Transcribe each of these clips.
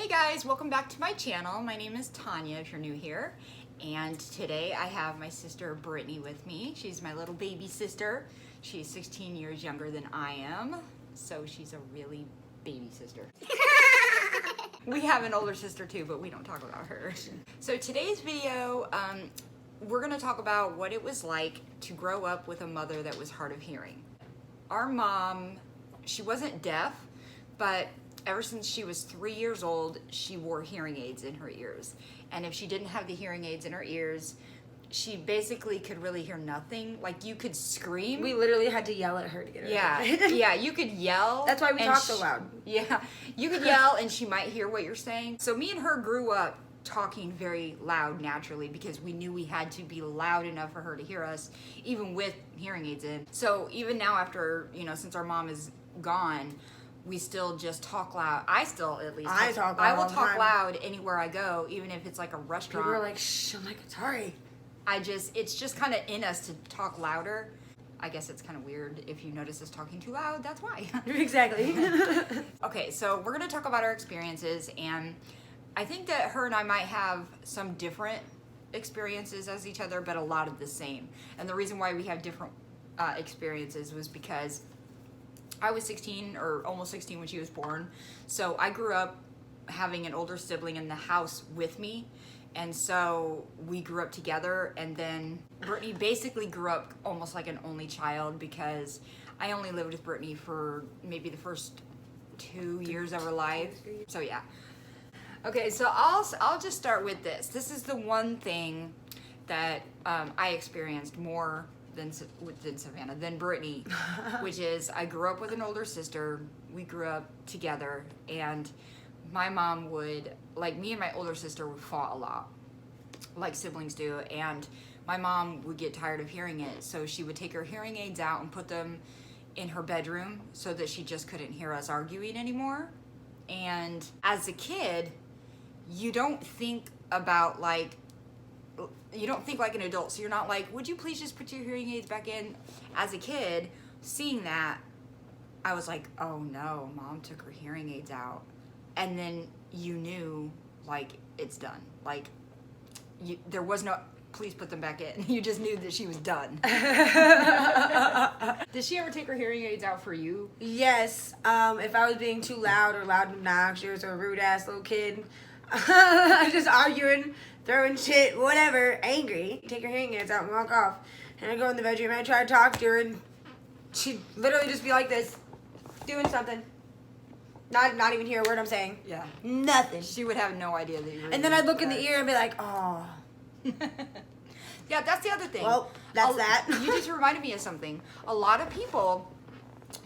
Hey guys, welcome back to my channel. My name is Tanya if you're new here. And today I have my sister Brittany with me. She's my little baby sister. She's 16 years younger than I am, so she's a really baby sister. We have an older sister too, but we don't talk about her. So today's video, we're gonna talk about what it was like to grow up with a mother that was hard of hearing. Our mom, she wasn't deaf, but ever since she was 3 years old, she wore hearing aids in her ears. And if she didn't have the hearing aids in her ears, she basically could really hear nothing. Like, you could scream. We literally had to yell at her to get her. Yeah, you could yell. That's why we talk so loud. Yeah, you could yell and she might hear what you're saying. So me and her grew up talking very loud naturally because we knew we had to be loud enough for her to hear us, even with hearing aids in. So even now after, since our mom is gone, we still just talk loud. I still, at least. I talk loud. I will all the talk time. loud anywhere I go, even if it's like a restaurant. People are like, shh, I'm like, sorry. It's just kind of in us to talk louder. I guess it's kind of weird if you notice us talking too loud, that's why. Exactly. Okay, so we're gonna talk about our experiences, and I think that her and I might have some different experiences as each other, but a lot of the same. And the reason why we have different experiences was because I was 16 or almost 16 when she was born. So I grew up having an older sibling in the house with me. And so we grew up together, and then Brittany basically grew up almost like an only child because I only lived with Brittany for maybe the first 2 years of her life. So yeah. Okay, so I'll just start with this. This is the one thing that I experienced more than Savannah, than Brittany, which is I grew up with an older sister. We grew up together, and my mom would, like, me and my older sister would fought a lot, like siblings do, and my mom would get tired of hearing it, so she would take her hearing aids out and put them in her bedroom so that she just couldn't hear us arguing anymore. And as a kid, you don't think about like an adult, so you're not like, would you please just put your hearing aids back in? As a kid, seeing that, I was like, oh no, mom took her hearing aids out. And then you knew, like, it's done. Like, there was no, please put them back in. You just knew that she was done. Did she ever take her hearing aids out for you? Yes. If I was being too loud or loud and obnoxious or a rude ass little kid, just arguing, throwing shit, whatever, angry, take her hearing aids out and walk off. And I go in the bedroom and I try to talk to her, and she'd literally just be like this, doing something. Not even hear a word I'm saying. Yeah. Nothing. She would have no idea that you were. And then I'd look in the ear and be like, oh. Yeah, that's the other thing. Well, that's that. You just reminded me of something. A lot of people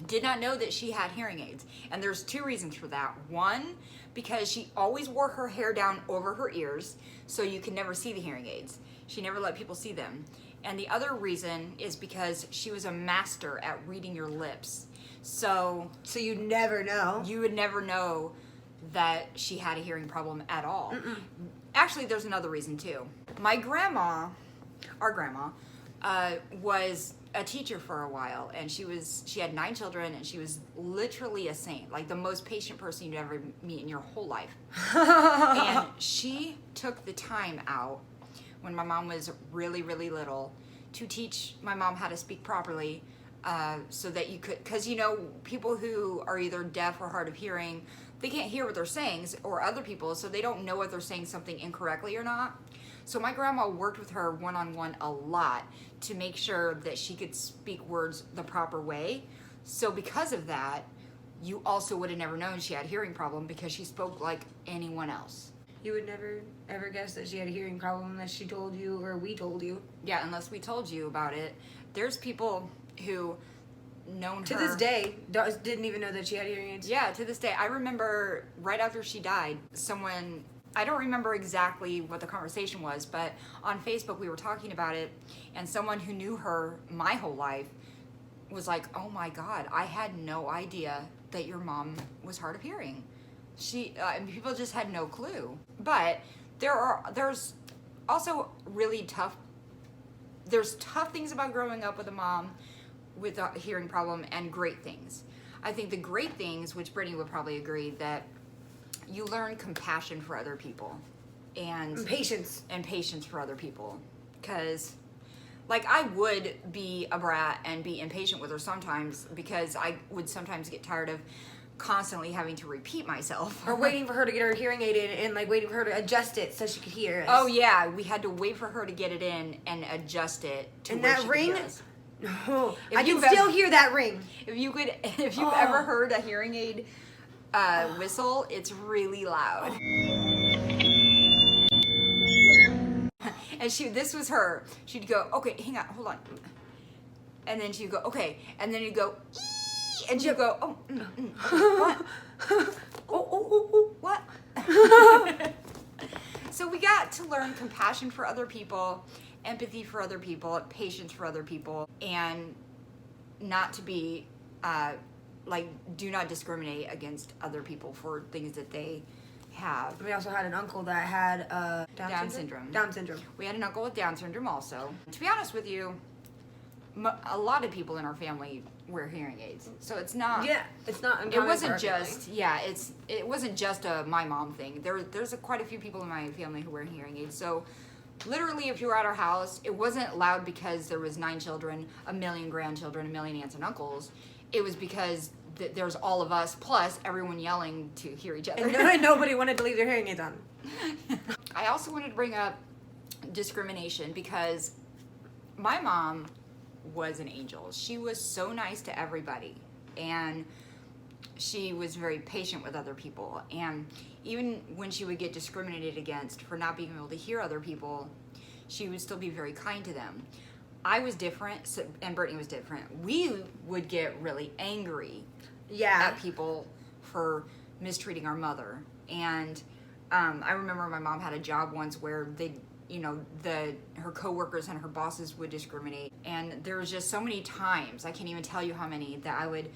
did not know that she had hearing aids. And there's two reasons for that. One, because she always wore her hair down over her ears, so you could never see the hearing aids. She never let people see them. And the other reason is because she was a master at reading your lips. So you'd never know. You would never know that she had a hearing problem at all. Mm-mm. Actually, there's another reason too. My grandma, our grandma, was a teacher for a while, and she had 9 children, and she was literally a saint, like the most patient person you'd ever meet in your whole life. And she took the time out when my mom was really, really little to teach my mom how to speak properly, so that you could, because people who are either deaf or hard of hearing, they can't hear what they're saying, or other people, so they don't know if they're saying something incorrectly or not. So my grandma worked with her one-on-one a lot to make sure that she could speak words the proper way. So because of that, you also would have never known she had a hearing problem because she spoke like anyone else. You would never ever guess that she had a hearing problem unless she told you or we told you. Yeah, unless we told you about it. There's people who known to her. this day didn't even know that she had hearing aids. Yeah, to this day. I remember right after she died, someone, I don't remember exactly what the conversation was, but on Facebook we were talking about it, and someone who knew her my whole life was like, oh my God, I had no idea that your mom was hard of hearing. People just had no clue. But there's also really tough things about growing up with a mom with a hearing problem, and great things. I think the great things, which Brittany would probably agree, that you learn compassion for other people and Patience. patience for other people. Because, like, I would be a brat and be impatient with her sometimes because I would sometimes get tired of constantly having to repeat myself. Or waiting for her to get her hearing aid in and like waiting for her to adjust it so she could hear us. Oh yeah, we had to wait for her to get it in and adjust it to And where that she could hear ring? us. No. If I can you've still ever- hear that ring. If you've ever heard a hearing aid whistle, it's really loud. And this was her. She'd go, okay, hang on, hold on. And then she'd go, okay. And then you'd go, ee! And she'd go, oh, okay, what? What? So we got to learn compassion for other people, empathy for other people, patience for other people, and not to be, do not discriminate against other people for things that they have. We also had an uncle that had Down syndrome. Down syndrome. We had an uncle with Down syndrome also. To be honest with you, a lot of people in our family wear hearing aids, so it's not. Yeah, it's not. It uncommon wasn't for our just family. it wasn't just a my mom thing. There's quite a few people in my family who wear hearing aids. So literally, if you were at our house, it wasn't loud because there was 9 children, 1 million grandchildren, 1 million aunts and uncles. It was because there's all of us plus everyone yelling to hear each other. And nobody wanted to leave their hearing aids on. I also wanted to bring up discrimination because my mom was an angel. She was so nice to everybody, and she was very patient with other people. And even when she would get discriminated against for not being able to hear other people, she would still be very kind to them. I was different, and Brittany was different. We would get really angry at people for mistreating our mother. And I remember my mom had a job once where her coworkers and her bosses would discriminate. And there was just so many times, I can't even tell you how many, that I would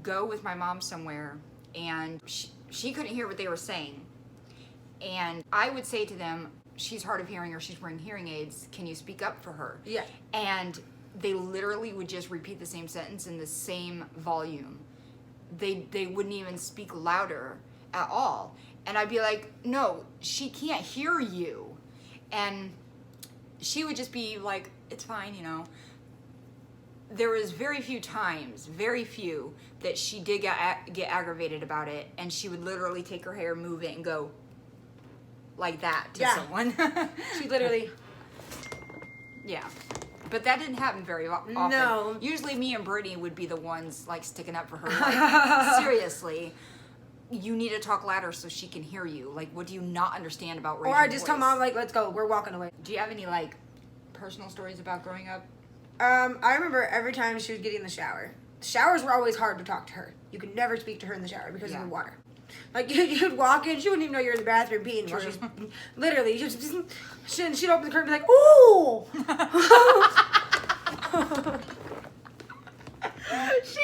go with my mom somewhere and she couldn't hear what they were saying. And I would say to them, she's hard of hearing or she's wearing hearing aids, can you speak up for her? Yeah. And they literally would just repeat the same sentence in the same volume. They wouldn't even speak louder at all. And I'd be like, no, she can't hear you. And she would just be like, it's fine, There was very few times, that she did get aggravated about it, and she would literally take her hair, move it, and go like that to someone. She literally. Yeah. But that didn't happen very often. No. Usually me and Brittany would be the ones, sticking up for her. Like, seriously, you need to talk louder so she can hear you. Like, what do you not understand about raising Or I just voice? tell mom, let's go. We're walking away. Do you have any, personal stories about growing up? I remember every time she was getting in the shower. Showers were always hard to talk to her. You could never speak to her in the shower because of the water. You'd walk in, she wouldn't even know you're in the bathroom peeing while she's literally, she'd open the curtain and be like, ooh! She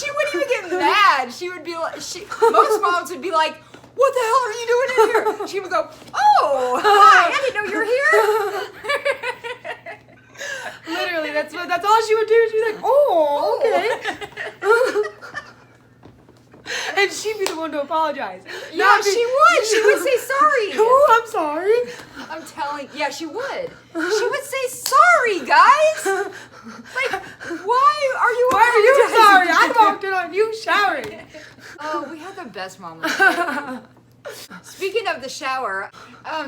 wouldn't even get mad. She would be like, most moms would be like, what the hell are you doing in here? She would go, oh, hi, I didn't know you were here. Literally, that's all she would do. She'd be like, oh, okay. And she'd be the one to apologize. Yeah, she would. She would say sorry. Oh, I'm sorry. I'm telling. Yeah, she would. She would say sorry, guys. Why are you sorry? I walked in on you showering. Oh, we had the best mom. Speaking of the shower,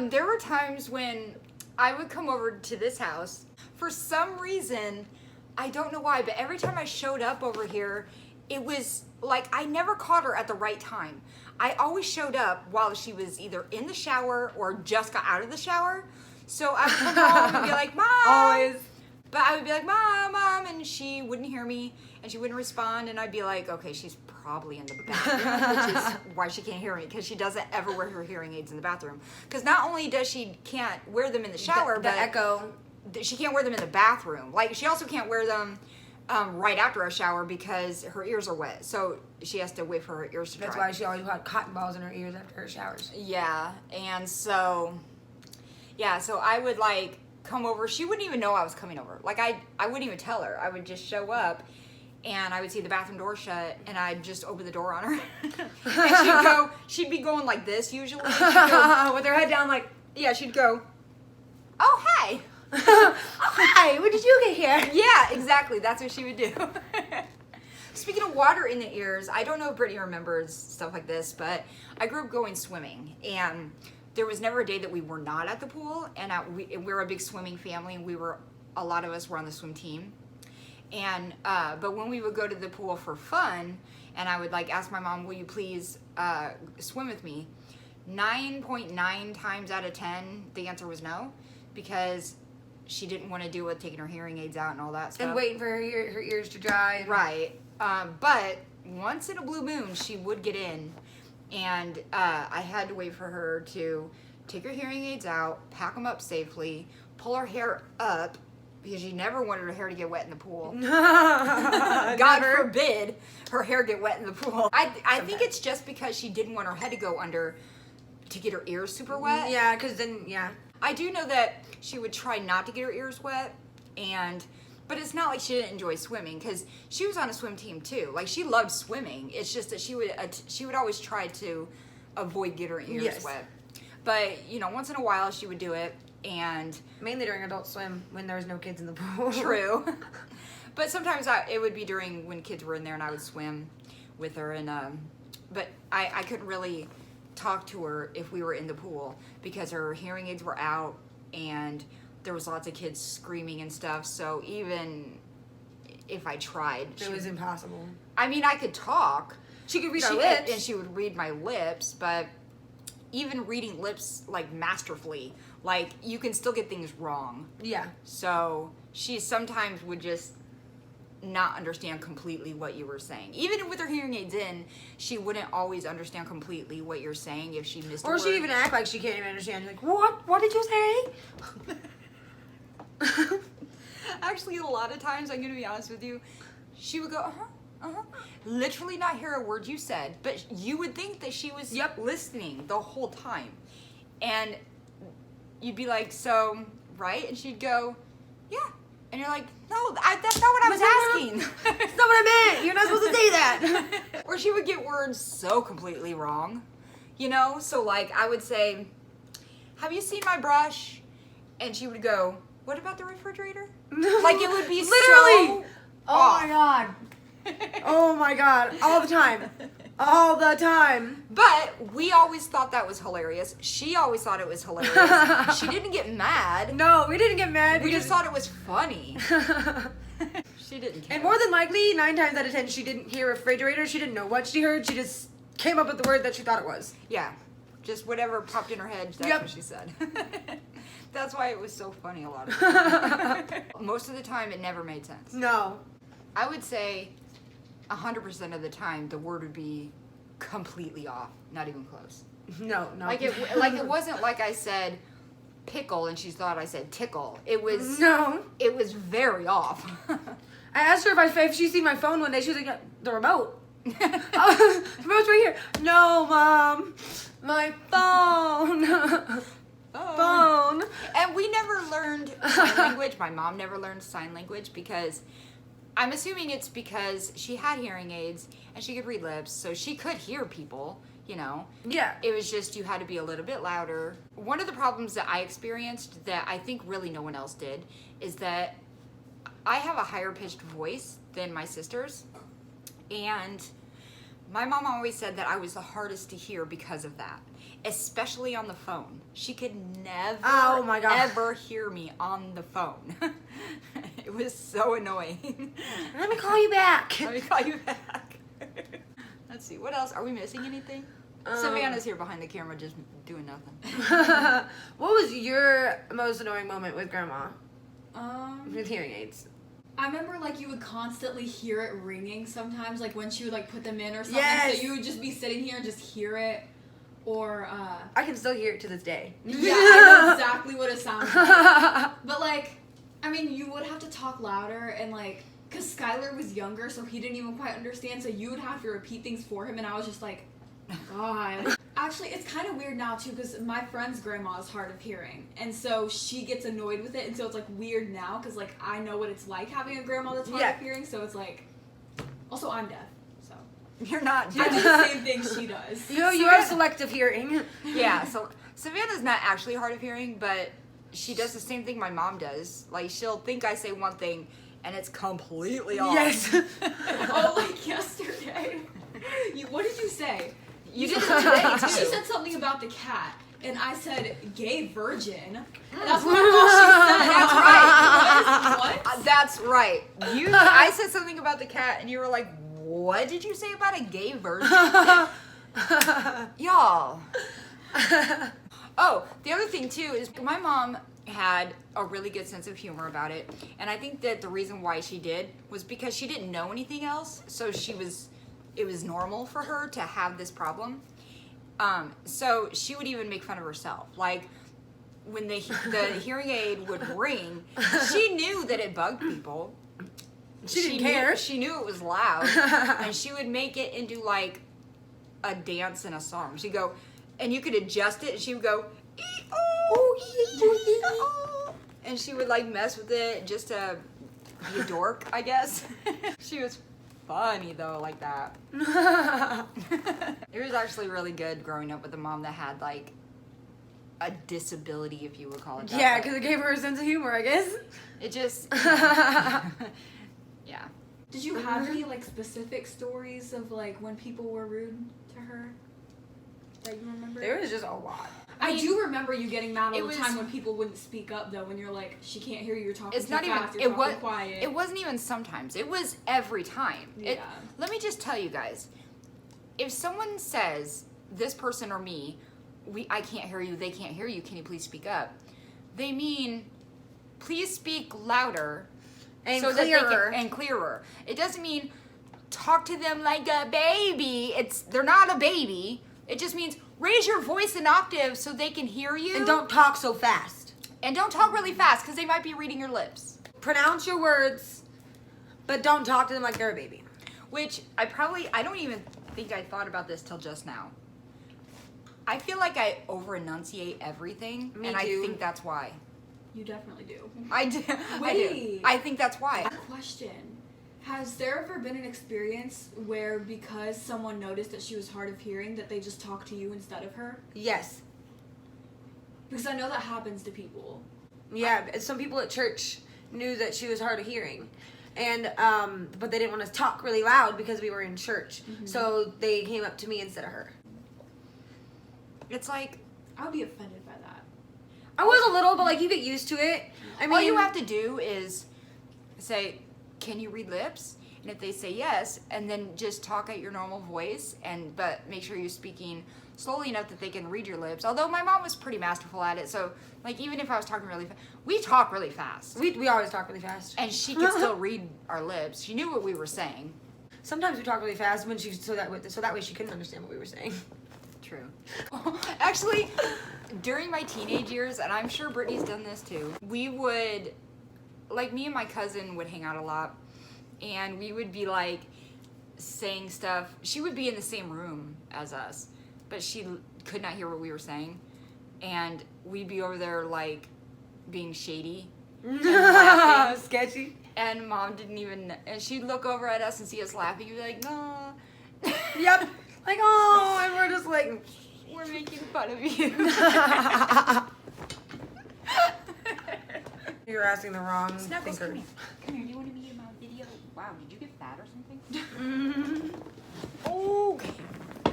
there were times when I would come over to this house. For some reason, I don't know why, but every time I showed up over here, it was I never caught her at the right time. I always showed up while she was either in the shower or just got out of the shower. So I would come home and be like, Mom! Always. But I would be like, Mom, Mom, and she wouldn't hear me, and she wouldn't respond, and I'd be like, okay, she's probably in the bathroom, which is why she can't hear me, because she doesn't ever wear her hearing aids in the bathroom. Because not only does she can't wear them in the shower, the but echo. She can't wear them in the bathroom. She also can't wear them right after a shower because her ears are wet. So she has to wait for her ears to dry. That's why she always had cotton balls in her ears after her showers. Yeah, and so I would come over. She wouldn't even know I was coming over. I wouldn't even tell her. I would just show up, and I would see the bathroom door shut, and I'd just open the door on her. And she'd be going like this usually. With her head down, like, Yeah, she'd go, oh, hi. oh, hi, when did you get here? Yeah, exactly. That's what she would do. Speaking of water in the ears, I don't know if Brittany remembers stuff like this, but I grew up going swimming, and there was never a day that we were not at the pool, and we're a big swimming family, and a lot of us were on the swim team. And but when we would go to the pool for fun, and I would like ask my mom, will you please swim with me? 9.9 times out of 10, the answer was no, because she didn't want to deal with taking her hearing aids out and all that stuff. And waiting for her ears to dry. Right. But once in a blue moon, she would get in, and I had to wait for her to take her hearing aids out, pack them up safely, pull her hair up, because she never wanted her hair to get wet in the pool. God forbid her hair get wet in the pool. I think it's just because she didn't want her head to go under to get her ears super wet. Yeah, because then, yeah. I do know that she would try not to get her ears wet, but it's not like she didn't enjoy swimming, because she was on a swim team too. Like, she loved swimming. It's just that she would always try to avoid getting her ears wet. But, you know, once in a while she would do it, and mainly during Adult Swim when there was no kids in the pool. True. But sometimes it would be during when kids were in there, and I would swim with her, and but I couldn't really talk to her if we were in the pool, because her hearing aids were out and there was lots of kids screaming and stuff. So even if I tried, it was impossible. I mean, I could talk. She could read our lips. And she would read my lips, but even reading lips, like, masterfully, like, you can still get things wrong. Yeah. So she sometimes would just not understand completely what you were saying. Even with her hearing aids in, she wouldn't always understand completely what you're saying if she missed a word. Or she'd even act like she can't even understand. You're like, what? What did you say? Actually, a lot of times, I'm going to be honest with you, she would go, literally not hear a word you said, but you would think that she was listening the whole time. And you'd be like, so, right? And she'd go, yeah. And you're like, no, that's not what I was asking. That's not what I meant. You're not supposed to say that. Or she would get words so completely wrong, you know? So, like, I would say, have you seen my brush? And she would go, what about the refrigerator? Like, it would be literally. So oh my God. Oh my God. All the time. All the time. But we always thought that was hilarious. She always thought it was hilarious. She didn't get mad. No, we didn't get mad. We just thought it was funny. She didn't care. And more than likely, 9 times out of 10, she didn't hear refrigerator. She didn't know what she heard. She just came up with the word that she thought it was. Yeah. Just whatever popped in her head, that's what she said. That's why it was so funny a lot of the time. Most of the time, it never made sense. No. I would say 100% of the time, the word would be completely off. Not even close. No. Like it wasn't like I said pickle and she thought I said tickle. It was It was very off. I asked her if she'd seen my phone one day. She was like, the remote. Oh, the remote's right here. No, Mom. My phone. Phone. And we never learned sign language. My mom never learned sign language because I'm assuming it's because she had hearing aids and she could read lips, so she could hear people, you know. Yeah. It was just you had to be a little bit louder. One of the problems that I experienced that I think really no one else did is that I have a higher pitched voice than my sisters, and my mom always said that I was the hardest to hear because of that, especially on the phone. She could never, ever hear me on the phone. It was so annoying. Let me call you back. Let me call you back. Let's see, what else? Are we missing anything? Savannah's here behind the camera just doing nothing. What was your most annoying moment with Grandma? With hearing aids? I remember, like, you would constantly hear it ringing sometimes, like, when she would, like, put them in or something. Yes. So you would just be sitting here and just hear it. Or, I can still hear it to this day. Yeah, I know exactly what it sounds like. But, like, I mean, you would have to talk louder and, like, because Skylar was younger, so he didn't even quite understand, so you would have to repeat things for him, and I was just like, God. Actually, it's kind of weird now, too, because my friend's grandma is hard of hearing, and so she gets annoyed with it, and so it's, like, weird now, because, like, I know what it's like having a grandma that's hard of hearing, so it's, like, Also, I'm deaf, so You're not. I do the same thing she does. You have selective hearing. Yeah, so Savannah's not actually hard of hearing, but she does the same thing my mom does. Like, she'll think I say one thing, and it's completely off. Yes. Oh, like yesterday. What did you say? You did it today, too. She said something about the cat, and I said gay virgin. That's what I thought she said. That's right. What? That's right. I said something about the cat, and you were like, what did you say about a gay virgin? Y'all. Oh, the other thing too is my mom had a really good sense of humor about it, and I think that the reason why she did was because she didn't know anything else, so it was normal for her to have this problem. So she would even make fun of herself, like when the hearing aid would ring, she knew that it bugged people. She didn't care. She knew it was loud, and she would make it into like a dance and a song. She'd go, and you could adjust it, and she would go, "Ee-oh, and she would like mess with it just to be a dork, I guess. She was funny though, like that. It was actually really good growing up with a mom that had like a disability, if you would call it that. Yeah, because it gave her a sense of humor, I guess. It just, yeah. Did you have any like specific stories of like when people were rude to her that you remember? There was just a lot. I do remember you getting mad all it the was- time when people wouldn't speak up though, when you're like, she can't hear you, you're talking It's too not even. fast, It you're was. talking quiet. It wasn't even sometimes. It was every time. Yeah. Let me just tell you guys. If someone says this person or me, I can't hear you. They can't hear you. Can you please speak up? They mean, please speak louder And so that they clearer. can, and clearer. It doesn't mean talk to them like a baby. They're not a baby. It just means raise your voice an octave so they can hear you. And don't talk so fast. And don't talk really fast because they might be reading your lips. Pronounce your words, but don't talk to them like they're a baby. Which I don't even think I thought about this till just now. I feel like I over enunciate everything, Me and too. I think that's why. You definitely do. I do. I do. Wait. I think that's why. Question. Has there ever been an experience where because someone noticed that she was hard of hearing that they just talked to you instead of her? Yes. Because I know that happens to people. Yeah, some people at church knew that she was hard of hearing. And, but they didn't want to talk really loud because we were in church. So they came up to me instead of her. It's like I would be offended by that. I was a little, but like you get used to it. I mean, all you have to do is say, "Can you read lips?" And if they say yes, and then just talk at your normal voice, but make sure you're speaking slowly enough that they can read your lips. Although my mom was pretty masterful at it, so like even if I was talking really fast, we talk really fast, we always talk really fast. and she could still read our lips. She knew what we were saying. Sometimes we talk really fast when so that way she couldn't understand what we were saying. True. Actually, during my teenage years, and I'm sure Brittany's done this too, we would, like me and my cousin would hang out a lot, and we would be like saying stuff. She would be in the same room as us, but she could not hear what we were saying, and we'd be over there like being shady and laughing. Sketchy. And Mom didn't even, and she'd look over at us and see us laughing and be like, no. Yep. Like, oh, and we're just like, We're making fun of you. you're asking the wrong Snuggles, thinker. come here. Come here. You want to be in my video? Wow, did you get fat or something? Okay.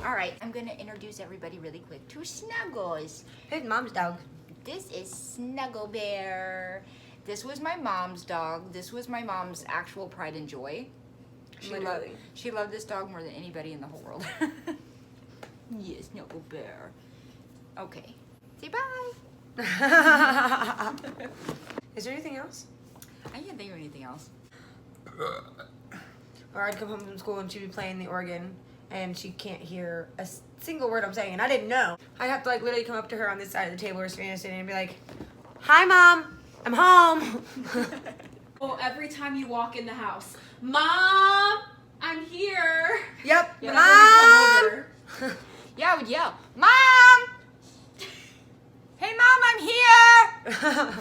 All right, I'm going to introduce everybody really quick to Snuggles. Hey, mom's dog. This is Snuggle Bear. This was my mom's dog. This was my mom's actual pride and joy. Literally. She loved this dog more than anybody in the whole world. Yes, Snuggle Bear. Okay. Say bye. Is there anything else? I can't think of anything else. Or I'd come home from school and she'd be playing the organ and she can't hear a single word I'm saying, and I didn't know. I'd have to like literally come up to her on this side of the table where Savannah's sitting and be like, "Hi, Mom, I'm home." Oh, every time you walk in the house, Mom, I'm here. Yep, Yeah, Mom. everybody come over. Yeah, I would yell, "Mom! Hey, Mom, I'm here!"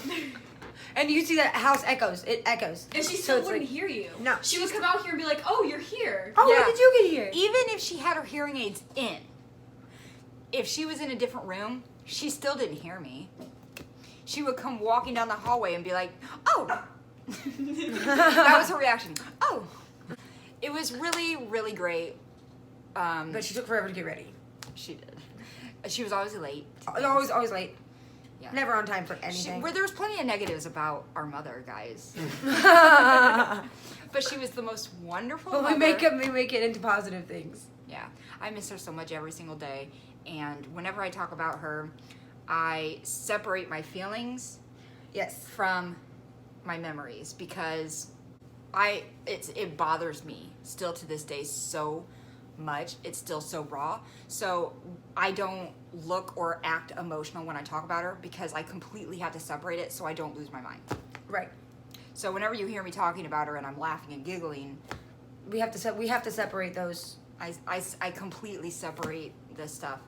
And And you see that house echoes. It echoes. And she So still it's wouldn't like- hear you. No. She would come out here and be like, "Oh, you're here." Oh, Yeah. when did you get here? Even if she had her hearing aids in, if she was in a different room, she still didn't hear me. She would come walking down the hallway and be like, "Oh." That was her reaction. "Oh." It was really, really great. But she took forever to get ready. She did. She was always late. Always late. Yeah. Never on time for She, anything. where there's plenty of negatives about our mother, guys. But she was the most wonderful But mother. we make it into positive things. Yeah, I miss her so much every single day. And whenever I talk about her, I separate my feelings Yes. from my memories because it bothers me still to this day so much. It's still so raw. So I don't look or act emotional when I talk about her because I completely have to separate it so I don't lose my mind. Right. So whenever you hear me talking about her and I'm laughing and giggling, We have to separate those. I completely separate this stuff.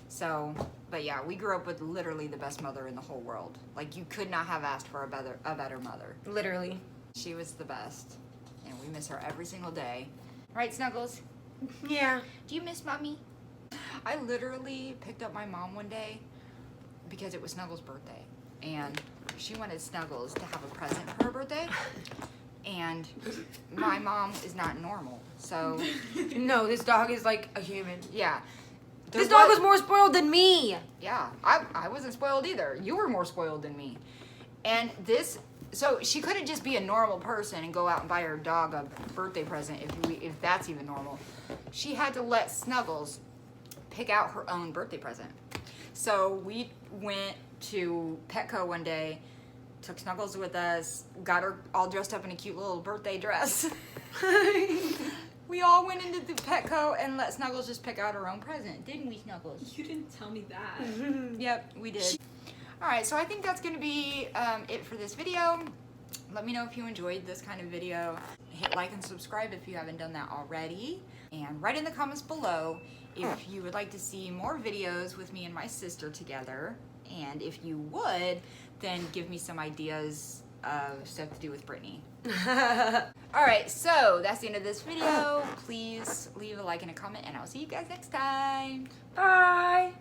So, but yeah, we grew up with literally the best mother in the whole world. Like you could not have asked for a better mother. Literally. She was the best, and we miss her every single day. Right, Snuggles? Yeah. Do you miss Mommy? I literally picked up my mom one day because it was Snuggles' birthday, and she wanted Snuggles to have a present for her birthday. And my mom is not normal, so No, this dog is like a human. yeah. This dog was more spoiled than me. Yeah, I wasn't spoiled either. You were more spoiled than me. And so she couldn't just be a normal person and go out and buy her dog a birthday present if that's even normal. She had to let Snuggles pick out her own birthday present. So we went to Petco one day, took Snuggles with us, got her all dressed up in a cute little birthday dress. We all went into the Petco and let Snuggles just pick out her own present, didn't we, Snuggles? You didn't tell me that. Yep, we did. All right, so I think that's going to be it for this video. Let me know if you enjoyed this kind of video. Hit like and subscribe if you haven't done that already. And write in the comments below if you would like to see more videos with me and my sister together. And if you would, then give me some ideas of stuff to do with Brittany. All right, so that's the end of this video. Please leave a like and a comment, and I'll see you guys next time. Bye.